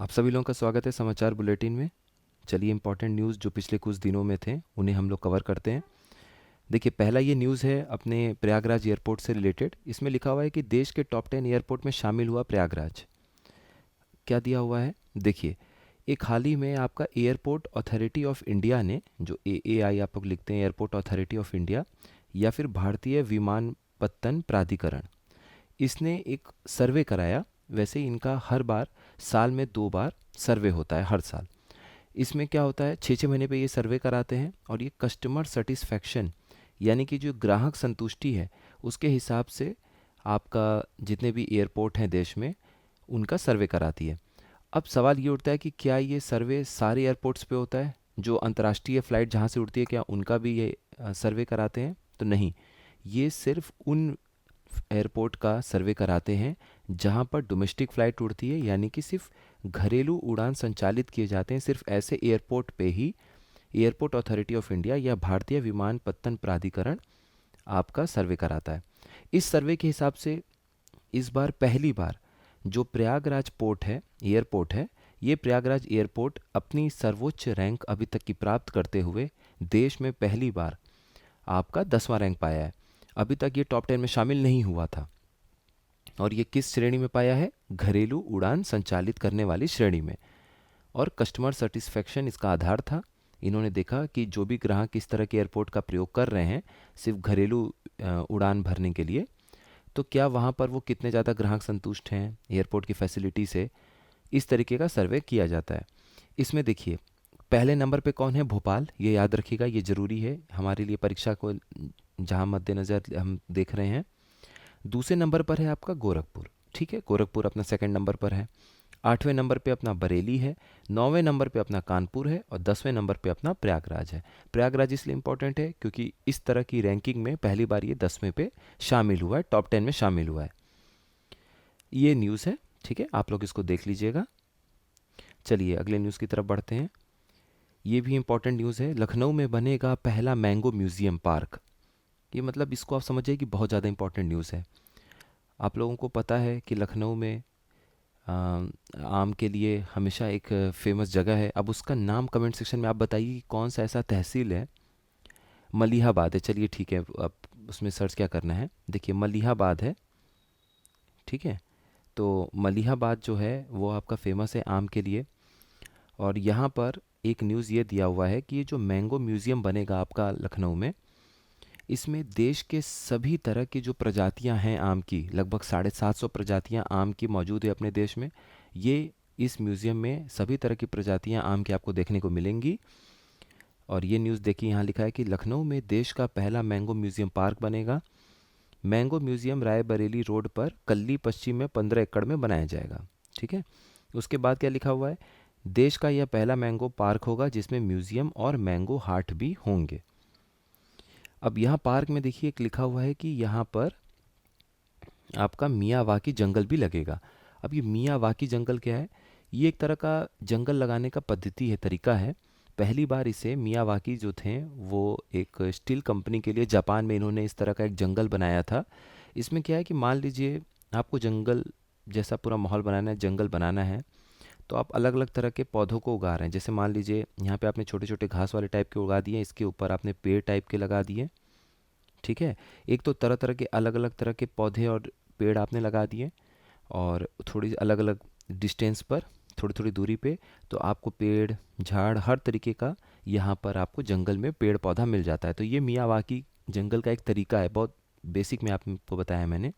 आप सभी लोगों का स्वागत है समाचार बुलेटिन में। चलिए इम्पोर्टेंट न्यूज़ जो पिछले कुछ दिनों में थे उन्हें हम लोग कवर करते हैं। देखिए पहला ये न्यूज़ है अपने प्रयागराज एयरपोर्ट से रिलेटेड। इसमें लिखा हुआ है कि देश के टॉप 10 एयरपोर्ट में शामिल हुआ प्रयागराज। क्या दिया हुआ है देखिए। एक हाल ही में आपका एयरपोर्ट अथॉरिटी ऑफ इंडिया ने, जो AAI आप लोग लिखते हैं, एयरपोर्ट अथॉरिटी ऑफ इंडिया या फिर भारतीय विमानपत्तन प्राधिकरण, इसने एक सर्वे कराया। वैसे इनका हर बार साल में 2 बार सर्वे होता है हर साल। इसमें क्या होता है, 6-6 महीने पे ये सर्वे कराते हैं और ये कस्टमर सेटिस्फैक्शन यानी कि जो ग्राहक संतुष्टि है उसके हिसाब से आपका जितने भी एयरपोर्ट हैं देश में उनका सर्वे कराती है। अब सवाल ये उठता है कि क्या ये सर्वे सारे एयरपोर्ट्स पे होता है, जो अंतर्राष्ट्रीय फ़्लाइट जहाँ से उड़ती है क्या उनका भी ये सर्वे कराते हैं? तो नहीं, ये सिर्फ उन एयरपोर्ट का सर्वे कराते हैं जहां पर डोमेस्टिक फ़्लाइट उड़ती है, यानी कि सिर्फ घरेलू उड़ान संचालित किए जाते हैं। सिर्फ ऐसे एयरपोर्ट पे ही एयरपोर्ट अथॉरिटी ऑफ इंडिया या भारतीय विमानपत्तन प्राधिकरण आपका सर्वे कराता है। इस सर्वे के हिसाब से इस बार पहली बार जो प्रयागराज पोर्ट है, एयरपोर्ट है, ये प्रयागराज एयरपोर्ट अपनी सर्वोच्च रैंक अभी तक की प्राप्त करते हुए देश में पहली बार आपका 10वां रैंक पाया है। अभी तक ये टॉप 10 में शामिल नहीं हुआ था। और ये किस श्रेणी में पाया है? घरेलू उड़ान संचालित करने वाली श्रेणी में। और कस्टमर सेटिस्फेक्शन इसका आधार था। इन्होंने देखा कि जो भी ग्राहक इस तरह के एयरपोर्ट का प्रयोग कर रहे हैं सिर्फ घरेलू उड़ान भरने के लिए, तो क्या वहाँ पर वो कितने ज़्यादा ग्राहक संतुष्ट हैं एयरपोर्ट की फैसिलिटी से। इस तरीके का सर्वे किया जाता है। इसमें देखिए पहले नंबर पे कौन है? भोपाल। ये याद रखिएगा, ये ज़रूरी है हमारे लिए परीक्षा को जहाँ मद्देनज़र हम देख रहे हैं। दूसरे नंबर पर है आपका गोरखपुर। ठीक है, गोरखपुर अपना सेकंड नंबर पर है। 8वें नंबर पे अपना बरेली है। 9वें नंबर पे अपना कानपुर है और 10वें नंबर पे अपना प्रयागराज है। प्रयागराज इसलिए इम्पोर्टेंट है क्योंकि इस तरह की रैंकिंग में पहली बार ये 10वें पे शामिल हुआ है, टॉप 10 में शामिल हुआ है। ये न्यूज़ है, ठीक है, आप लोग इसको देख लीजिएगा। चलिए अगले न्यूज़ की तरफ बढ़ते हैं। ये भी इम्पोर्टेंट न्यूज़ है। लखनऊ में बनेगा पहला मैंगो म्यूज़ियम पार्क। ये मतलब इसको आप समझिए कि बहुत ज़्यादा इम्पोर्टेंट न्यूज़ है। आप लोगों को पता है कि लखनऊ में आम के लिए हमेशा एक फेमस जगह है। अब उसका नाम कमेंट सेक्शन में आप बताइए कि कौन सा ऐसा तहसील है। मलिहाबाद है, चलिए ठीक है। अब उसमें सर्च क्या करना है, देखिए मलिहाबाद है, ठीक है। तो मलिहाबाद जो है वो आपका फेमस है आम के लिए। और यहाँ पर एक न्यूज़ ये दिया हुआ है कि ये जो मैंगो म्यूज़ियम बनेगा आपका लखनऊ में, इसमें देश के सभी तरह की जो प्रजातियां हैं आम की, लगभग 750 प्रजातियां आम की मौजूद है अपने देश में। ये इस म्यूज़ियम में सभी तरह की प्रजातियां आम की आपको देखने को मिलेंगी। और ये न्यूज़ देखिए, यहाँ लिखा है कि लखनऊ में देश का पहला मैंगो म्यूज़ियम पार्क बनेगा। मैंगो म्यूज़ियम रायबरेली रोड पर कल्ली पश्चिम में 15 एकड़ में बनाया जाएगा। ठीक है, उसके बाद क्या लिखा हुआ है? देश का यह पहला मैंगो पार्क होगा जिसमें म्यूज़ियम और मैंगो हाट भी होंगे। अब यहाँ पार्क में देखिए एक लिखा हुआ है कि यहाँ पर आपका मियावाकी जंगल भी लगेगा। अब ये मियावाकी जंगल क्या है? ये एक तरह का जंगल लगाने का पद्धति है, तरीका है। पहली बार इसे मियावाकी जो थे वो एक स्टील कंपनी के लिए जापान में इन्होंने इस तरह का एक जंगल बनाया था। इसमें क्या है कि मान लीजिए आपको जंगल जैसा पूरा माहौल बनाना है, जंगल बनाना है, तो आप अलग अलग तरह के पौधों को उगा रहे हैं। जैसे मान लीजिए यहाँ पे आपने छोटे छोटे घास वाले टाइप के उगा दिए, इसके ऊपर आपने पेड़ टाइप के लगा दिए। ठीक है, एक तो तरह तरह के अलग अलग तरह के पौधे और पेड़ आपने लगा दिए और थोड़ी अलग अलग डिस्टेंस पर, थोड़ी थोड़ी दूरी पे, तो आपको पेड़ झाड़ हर तरीके का यहाँ पर आपको जंगल में पेड़ पौधा मिल जाता है। तो ये मियावाकी जंगल का एक तरीका है, बहुत बेसिक में आपको बताया मैंने।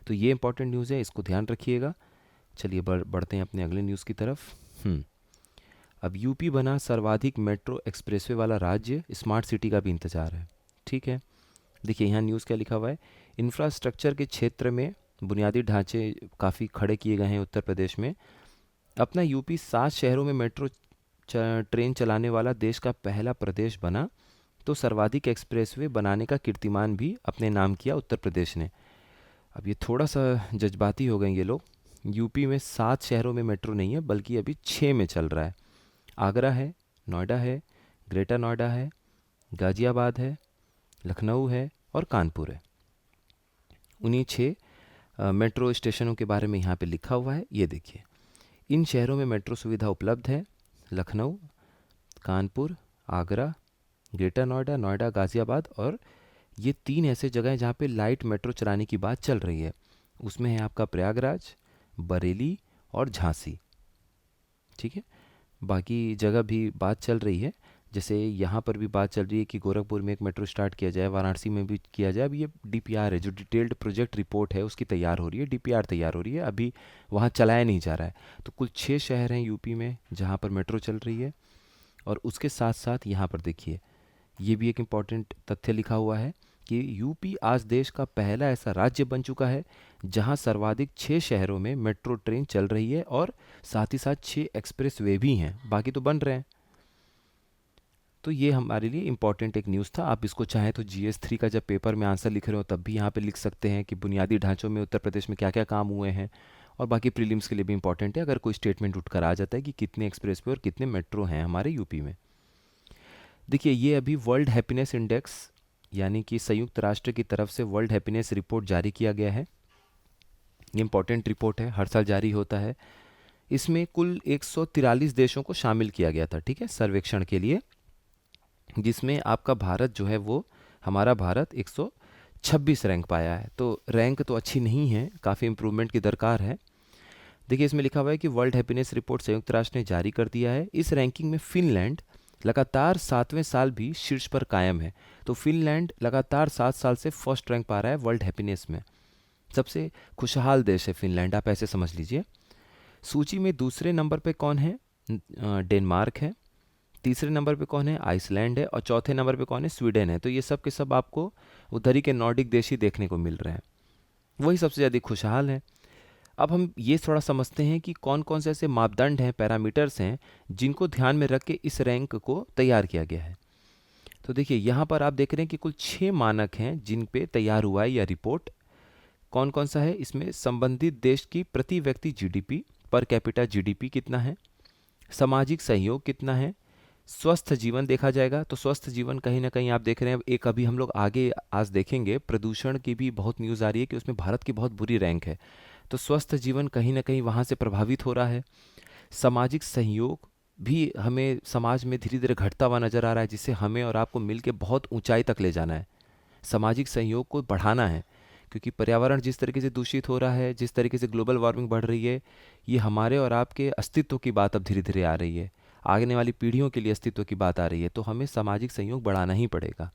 तो ये इंपॉर्टेंट न्यूज़ है, इसको ध्यान रखिएगा। चलिए बढ़ते हैं अपने अगले न्यूज़ की तरफ। अब यूपी बना सर्वाधिक मेट्रो एक्सप्रेसवे वाला राज्य, स्मार्ट सिटी का भी इंतजार है। ठीक है, देखिए यहाँ न्यूज़ क्या लिखा हुआ है। इंफ्रास्ट्रक्चर के क्षेत्र में बुनियादी ढांचे काफ़ी खड़े किए गए हैं उत्तर प्रदेश में। अपना यूपी 7 शहरों में मेट्रो ट्रेन चलाने वाला देश का पहला प्रदेश बना, तो सर्वाधिक एक्सप्रेसवे बनाने का कीर्तिमान भी अपने नाम किया उत्तर प्रदेश ने। अब ये थोड़ा सा जज्बाती हो गए ये लोग। यूपी में 7 शहरों में मेट्रो नहीं है बल्कि अभी 6 में चल रहा है। आगरा है, नोएडा है, ग्रेटर नोएडा है, गाजियाबाद है, लखनऊ है और कानपुर है। उन्हीं 6 मेट्रो स्टेशनों के बारे में यहाँ पे लिखा हुआ है, ये देखिए। इन शहरों में मेट्रो सुविधा उपलब्ध है: लखनऊ, कानपुर, आगरा, ग्रेटर नोएडा, नोएडा, गाज़ियाबाद। और ये 3 ऐसे जगह हैं जहाँ पे लाइट मेट्रो चलाने की बात चल रही है। उसमें है आपका प्रयागराज, बरेली और झांसी। ठीक है, बाकी जगह भी बात चल रही है। जैसे यहाँ पर भी बात चल रही है कि गोरखपुर में एक मेट्रो स्टार्ट किया जाए, वाराणसी में भी किया जाए। अभी ये डीपीआर है, जो डिटेल्ड प्रोजेक्ट रिपोर्ट है उसकी तैयार हो रही है, डीपीआर तैयार हो रही है, अभी वहाँ चलाया नहीं जा रहा है। तो कुल 6 शहर हैं यूपी में जहाँ पर मेट्रो चल रही है। और उसके साथ साथ यहाँ पर देखिए, ये भी एक इम्पॉर्टेंट तथ्य लिखा हुआ है कि यूपी आज देश का पहला ऐसा राज्य बन चुका है जहां सर्वाधिक 6 शहरों में मेट्रो ट्रेन चल रही है, और साथ ही साथ 6 एक्सप्रेस वे भी हैं, बाकी तो बन रहे हैं। तो ये हमारे लिए इम्पॉर्टेंट एक न्यूज़ था। आप इसको चाहें तो GS3 का जब पेपर में आंसर लिख रहे हो तब भी यहाँ पे लिख सकते हैं कि बुनियादी ढांचों में उत्तर प्रदेश में क्या क्या काम हुए हैं। और बाकी प्रीलिम्स के लिए भी इम्पॉर्टेंट है अगर कोई स्टेटमेंट उठकर आ जाता है कि कितने एक्सप्रेस वे और कितने मेट्रो हैं हमारे यूपी में। देखिए, ये अभी वर्ल्ड हैप्पीनेस इंडेक्स यानी कि संयुक्त राष्ट्र की तरफ से वर्ल्ड हैप्पीनेस रिपोर्ट जारी किया गया है। ये इम्पॉर्टेंट रिपोर्ट है, हर साल जारी होता है। इसमें कुल 143 देशों को शामिल किया गया था, ठीक है, सर्वेक्षण के लिए, जिसमें आपका भारत जो है वो, हमारा भारत 126 रैंक पाया है। तो रैंक तो अच्छी नहीं है, काफ़ी इम्प्रूवमेंट की दरकार है। देखिए, इसमें लिखा हुआ है कि वर्ल्ड हैप्पीनेस रिपोर्ट संयुक्त राष्ट्र ने जारी कर दिया है। इस रैंकिंग में फिनलैंड लगातार 7वें साल भी शीर्ष पर कायम है। तो फिनलैंड लगातार 7 साल से फर्स्ट रैंक पा रहा है वर्ल्ड हैप्पीनेस में। सबसे खुशहाल देश है फिनलैंड, आप ऐसे समझ लीजिए। सूची में दूसरे नंबर पे कौन है? डेनमार्क है। तीसरे नंबर पे कौन है? आइसलैंड है। और चौथे नंबर पे कौन है? स्वीडन है। तो ये सब के सब आपको उधर ही के नॉर्डिक देश ही देखने को मिल रहे हैं, वही सबसे ज़्यादा खुशहाल है। अब हम ये थोड़ा समझते हैं कि कौन कौन से ऐसे मापदंड हैं, पैरामीटर्स हैं, जिनको ध्यान में रख के इस रैंक को तैयार किया गया है। तो देखिए, यहाँ पर आप देख रहे हैं कि कुल 6 मानक हैं जिन पे तैयार हुआ है यह रिपोर्ट। कौन कौन सा है? इसमें संबंधित देश की प्रति व्यक्ति जीडीपी, पर कैपिटा जीडीपी कितना है, सामाजिक सहयोग कितना है, स्वस्थ जीवन देखा जाएगा। तो स्वस्थ जीवन कहीं ना कहीं आप देख रहे हैं, एक अभी हम लोग आगे आज देखेंगे प्रदूषण की भी बहुत न्यूज़ आ रही है कि उसमें भारत की बहुत बुरी रैंक है। तो स्वस्थ जीवन कहीं ना कहीं वहाँ से प्रभावित हो रहा है। सामाजिक सहयोग भी हमें समाज में धीरे धीरे घटता हुआ नजर आ रहा है, जिससे हमें और आपको मिलकर बहुत ऊंचाई तक ले जाना है, सामाजिक सहयोग को बढ़ाना है। क्योंकि पर्यावरण जिस तरीके से दूषित हो रहा है, जिस तरीके से ग्लोबल वार्मिंग बढ़ रही है, ये हमारे और आपके अस्तित्व की बात अब धीरे धीरे आ रही है, आने वाली पीढ़ियों के लिए अस्तित्व की बात आ रही है। तो हमें सामाजिक सहयोग बढ़ाना ही पड़ेगा।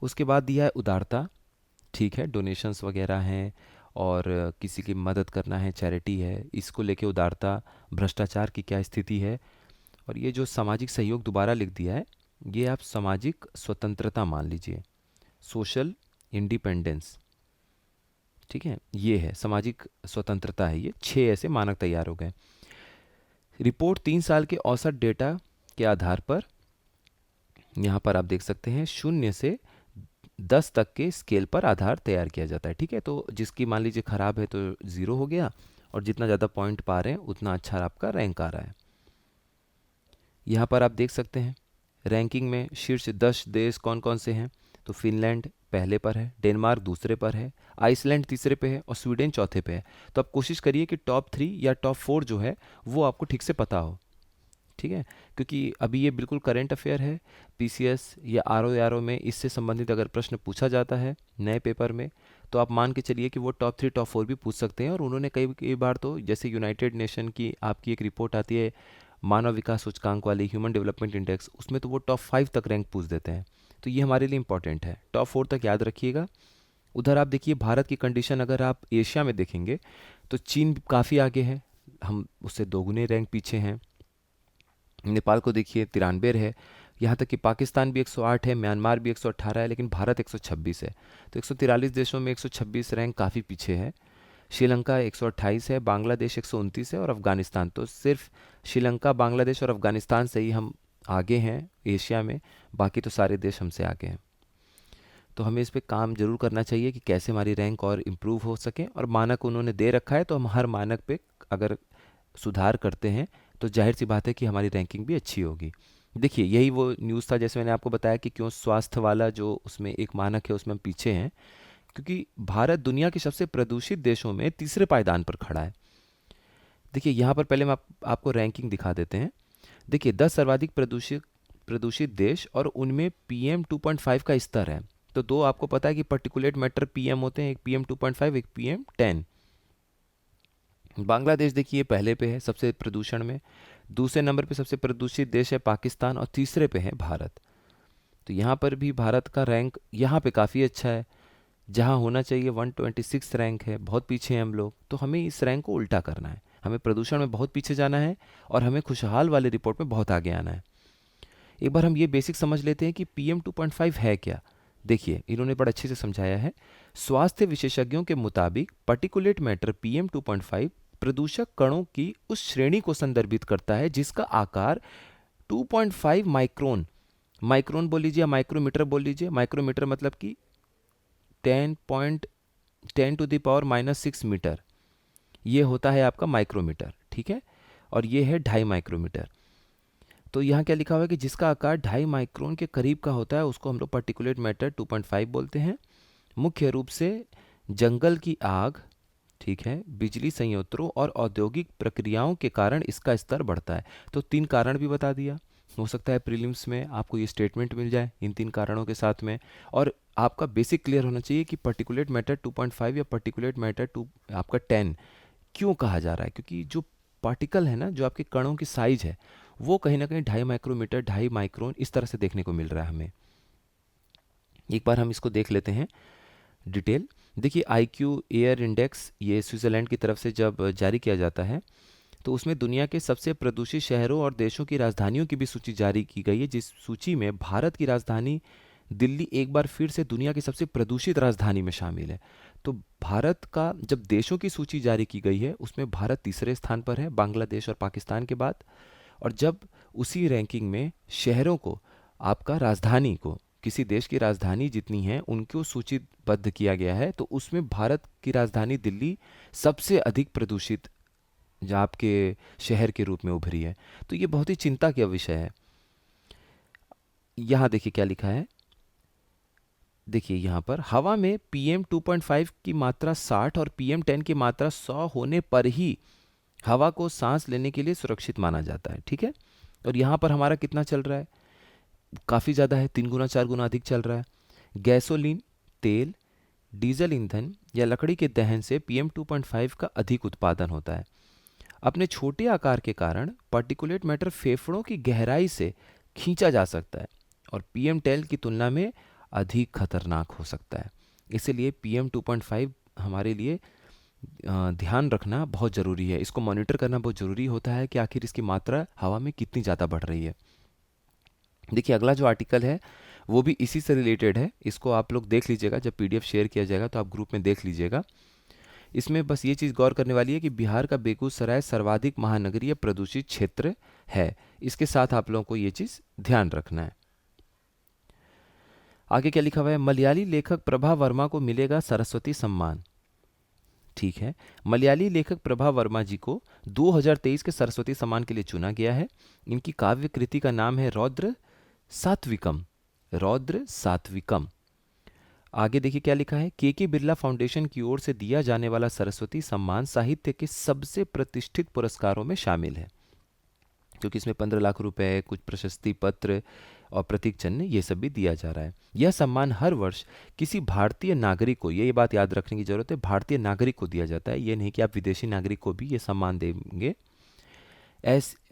उसके बाद दिया है उदारता, ठीक है, डोनेशंस वगैरह हैं और किसी की मदद करना है, चैरिटी है, इसको लेके उदारता। भ्रष्टाचार की क्या स्थिति है। और ये जो सामाजिक सहयोग दोबारा लिख दिया है, ये आप सामाजिक स्वतंत्रता मान लीजिए, सोशल इंडिपेंडेंस, ठीक है, ये है सामाजिक स्वतंत्रता है। ये 6 ऐसे मानक तैयार हो गए। रिपोर्ट 3 साल के औसत डेटा के आधार पर, यहाँ पर आप देख सकते हैं, 0 से 10 तक के स्केल पर आधार तैयार किया जाता है, ठीक है। तो जिसकी मान लीजिए खराब है तो 0 हो गया, और जितना ज़्यादा पॉइंट पा रहे हैं उतना अच्छा आपका रैंक आ रहा है। यहाँ पर आप देख सकते हैं रैंकिंग में शीर्ष 10 देश कौन कौन से हैं। तो फिनलैंड पहले पर है, डेनमार्क दूसरे पर है, आइसलैंड तीसरे पे है और स्वीडन चौथे पे है। तो आप कोशिश करिए कि टॉप 3 या टॉप 4 जो है वो आपको ठीक से पता हो, ठीक है। क्योंकि अभी ये बिल्कुल करंट अफेयर है। पीसीएस या आरओ में इससे संबंधित अगर प्रश्न पूछा जाता है नए पेपर में, तो आप मान के चलिए कि वो टॉप 3 टॉप 4 भी पूछ सकते हैं। और उन्होंने कई कई बार तो, जैसे यूनाइटेड नेशन की आपकी एक रिपोर्ट आती है मानव विकास सूचकांक वाली, ह्यूमन डेवलपमेंट इंडेक्स, उसमें तो वो टॉप 5 तक रैंक पूछ देते हैं। तो ये हमारे लिए इंपॉर्टेंट है, टॉप 4 तक याद रखिएगा। उधर आप देखिए भारत की कंडीशन, अगर आप एशिया में देखेंगे तो चीन काफ़ी आगे है, हम उससे दोगुने रैंक पीछे हैं। नेपाल को देखिए 93 है, यहाँ तक कि पाकिस्तान भी 108 है, म्यांमार भी 118 है, लेकिन भारत 126 है। तो 143 देशों में 126 रैंक काफ़ी पीछे है। श्रीलंका 128 है, बांग्लादेश 129 है और अफ़गानिस्तान, तो सिर्फ श्रीलंका, बांग्लादेश और अफ़गानिस्तान से ही हम आगे हैं एशिया में, बाकी तो सारे देश हमसे आगे हैं। तो हमें इस पे काम जरूर करना चाहिए कि कैसे हमारी रैंक और इम्प्रूव हो सके। और मानक उन्होंने दे रखा है, तो हम हर मानक पे अगर सुधार करते हैं तो जाहिर सी बात है कि हमारी रैंकिंग भी अच्छी होगी। देखिए, यही वो न्यूज़ था जैसे मैंने आपको बताया कि क्यों स्वास्थ्य वाला जो उसमें एक मानक है उसमें हम पीछे हैं, क्योंकि भारत दुनिया के सबसे प्रदूषित देशों में तीसरे पायदान पर खड़ा है। देखिए यहाँ पर पहले हम आपको रैंकिंग दिखा देते हैं। देखिए 10 सर्वाधिक प्रदूषित प्रदूषित देश और उनमें पीएम 2.5 का स्तर है। तो दो आपको पता है कि पर्टिकुलेट मैटर पीएम होते हैं, एक पीएम 2.5, एक पीएम 10। बांग्लादेश देखिए पहले पे है सबसे प्रदूषण में, दूसरे नंबर पे सबसे प्रदूषित देश है पाकिस्तान और तीसरे पे है भारत। तो यहाँ पर भी भारत का रैंक यहाँ पे काफ़ी अच्छा है, जहाँ होना चाहिए 126 रैंक है, बहुत पीछे हैं हम लोग। तो हमें इस रैंक को उल्टा करना है, हमें प्रदूषण में बहुत पीछे जाना है और हमें खुशहाल वाले रिपोर्ट में बहुत आगे आना है। एक बार हम ये बेसिक समझ लेते हैं कि पीएम 2.5 है क्या। देखिए इन्होंने बड़ा अच्छे से समझाया है। स्वास्थ्य विशेषज्ञों के मुताबिक पर्टिकुलेट मैटर पीएम 2.5 प्रदूषक कणों की उस श्रेणी को संदर्भित करता है जिसका आकार 2.5 माइक्रोन, माइक्रोन बोल लीजिए, माइक्रोमीटर बोल लीजिए। माइक्रोमीटर मतलब कि 10 × 10⁻⁻6 मीटर, ये होता है आपका माइक्रोमीटर, ठीक है। और ये है 2.5 माइक्रोमीटर। तो यहाँ क्या लिखा हुआ है कि जिसका आकार 2.5 माइक्रोन के करीब का होता है उसको हम लोग पर्टिकुलेट मैटर 2.5 बोलते हैं। मुख्य रूप से जंगल की आग, ठीक है, बिजली संयंत्रों और औद्योगिक प्रक्रियाओं के कारण इसका स्तर बढ़ता है। तो 3 कारण भी बता दिया। हो सकता है प्रीलिम्स में आपको ये स्टेटमेंट मिल जाए इन 3 कारणों के साथ में। और आपका बेसिक क्लियर होना चाहिए कि पर्टिकुलेट मैटर 2.5 या पर्टिकुलेट मैटर 2 आपका 10 क्यों कहा जा रहा है, क्योंकि जो पार्टिकल है ना, जो आपके कणों की साइज है, वो कहीं ना कहीं 2.5 माइक्रोमीटर, 2.5 माइक्रोन इस तरह से देखने को मिल रहा है हमें। एक बार हम इसको देख लेते हैं डिटेल। देखिए आईक्यू एयर इंडेक्स ये स्विट्ज़रलैंड की तरफ से जब जारी किया जाता है तो उसमें दुनिया के सबसे प्रदूषित शहरों और देशों की राजधानियों की भी सूची जारी की गई है, जिस सूची में भारत की राजधानी दिल्ली एक बार फिर से दुनिया की सबसे प्रदूषित राजधानी में शामिल है। तो भारत का जब देशों की सूची जारी की गई है उसमें भारत तीसरे स्थान पर है, बांग्लादेश और पाकिस्तान के बाद। और जब उसी रैंकिंग में शहरों को, आपका राजधानी को, किसी देश की राजधानी जितनी है उनको सूचीबद्ध किया गया है, तो उसमें भारत की राजधानी दिल्ली सबसे अधिक प्रदूषित जो आपके शहर के रूप में उभरी है। तो ये बहुत ही चिंता का विषय है। यहाँ देखिए क्या लिखा है। देखिए यहाँ पर हवा में पीएम 2.5 की मात्रा 60 और पीएम 10 की मात्रा 100 होने पर ही हवा को सांस लेने के लिए सुरक्षित माना जाता है, ठीक है। और यहाँ पर हमारा कितना चल रहा है, काफ़ी ज़्यादा है, 3 गुना 4 गुना अधिक चल रहा है। गैसोलीन, तेल, डीजल ईंधन या लकड़ी के दहन से पीएम 2.5 का अधिक उत्पादन होता है। अपने छोटे आकार के कारण पार्टिकुलेट मैटर फेफड़ों की गहराई से खींचा जा सकता है और पीएम 10 की तुलना में अधिक खतरनाक हो सकता है। इसीलिए पीएम 2.5 हमारे लिए ध्यान रखना बहुत ज़रूरी है, इसको मॉनिटर करना बहुत ज़रूरी होता है कि आखिर इसकी मात्रा हवा में कितनी ज़्यादा बढ़ रही है। देखिए अगला जो आर्टिकल है वो भी इसी से रिलेटेड है, इसको आप लोग देख लीजिएगा, जब पीडीएफ शेयर किया जाएगा तो आप ग्रुप में देख लीजिएगा। इसमें बस ये चीज़ गौर करने वाली है कि बिहार का बेगूसराय सर्वाधिक महानगरीय प्रदूषित क्षेत्र है। इसके साथ आप लोगों को ये चीज़ ध्यान रखना है। आगे क्या लिखा हुआ है, मलयाली लेखक प्रभा वर्मा को मिलेगा सरस्वती सम्मान। ठीक है, मलयाली लेखक प्रभा वर्मा जी को 2023 के सरस्वती सम्मान के लिए चुना गया है। इनकी काव्य कृति का नाम है रौद्र सात्विकम। रौद्र सात्विकम। आगे देखिए क्या लिखा है, के बिरला फाउंडेशन की ओर से दिया जाने वाला सरस्वती सम्मान साहित्य के सबसे प्रतिष्ठित पुरस्कारों में शामिल है, क्योंकि इसमें 15 लाख रुपए, कुछ प्रशस्ति पत्र और प्रतीक चिन्ह ये सब भी दिया जा रहा है। यह सम्मान हर वर्ष किसी भारतीय नागरिक को, ये बात याद रखने की जरूरत है, भारतीय नागरिक को दिया जाता है। ये नहीं कि आप विदेशी नागरिक को भी ये सम्मान देंगे।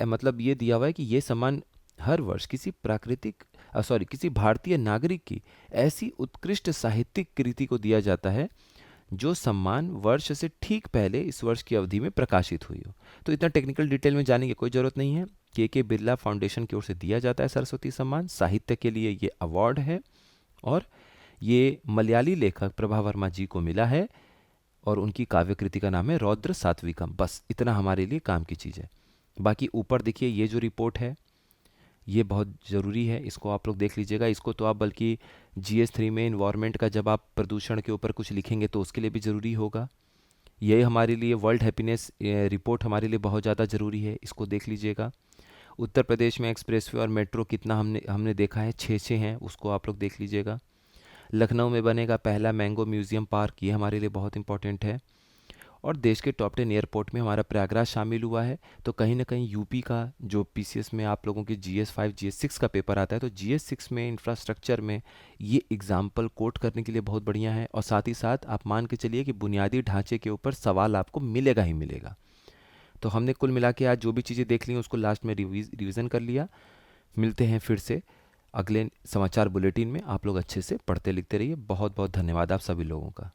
मतलब ये दिया हुआ है कि ये सम्मान हर वर्ष किसी भारतीय नागरिक की ऐसी उत्कृष्ट साहित्यिक कृति को दिया जाता है जो सम्मान वर्ष से ठीक पहले इस वर्ष की अवधि में प्रकाशित हुई हो। तो इतना टेक्निकल डिटेल में जाने की कोई ज़रूरत नहीं है। के बिरला फाउंडेशन की ओर से दिया जाता है सरस्वती सम्मान, साहित्य के लिए ये अवार्ड है और ये मलयाली लेखक प्रभा वर्मा जी को मिला है और उनकी काव्य कृति का नाम है रौद्र सात्विकम। बस इतना हमारे लिए काम की चीज़ है। बाकी ऊपर देखिए ये जो रिपोर्ट है ये बहुत ज़रूरी है, इसको आप लोग देख लीजिएगा। इसको तो आप बल्कि GS3 में इन्वायरमेंट का जब आप प्रदूषण के ऊपर कुछ लिखेंगे तो उसके लिए भी ज़रूरी होगा। ये हमारे लिए वर्ल्ड हैप्पीनेस रिपोर्ट हमारे लिए बहुत ज़्यादा ज़रूरी है, इसको देख लीजिएगा। उत्तर प्रदेश में एक्सप्रेसवे और मेट्रो कितना हमने देखा है, 6 हैं, उसको आप लोग देख लीजिएगा। लखनऊ में बनेगा पहला मैंगो म्यूज़ियम पार्क, ये हमारे लिए बहुत इंपॉर्टेंट है। और देश के टॉप 10 एयरपोर्ट में हमारा प्रयागराज शामिल हुआ है। तो कहीं ना कहीं यूपी का जो पीसीएस में आप लोगों के GS 5 GS 6 का पेपर आता है, तो GS 6 में इंफ्रास्ट्रक्चर में ये एग्जाम्पल कोट करने के लिए बहुत बढ़िया है। और साथ ही साथ आप मान के चलिए कि बुनियादी ढांचे के ऊपर सवाल आपको मिलेगा ही मिलेगा। तो हमने कुल मिला के आज जो भी चीज़ें देख ली उसको लास्ट में रिवीजन कर लिया। मिलते हैं फिर से अगले समाचार बुलेटिन में। आप लोग अच्छे से पढ़ते लिखते रहिए। बहुत बहुत धन्यवाद आप सभी लोगों का।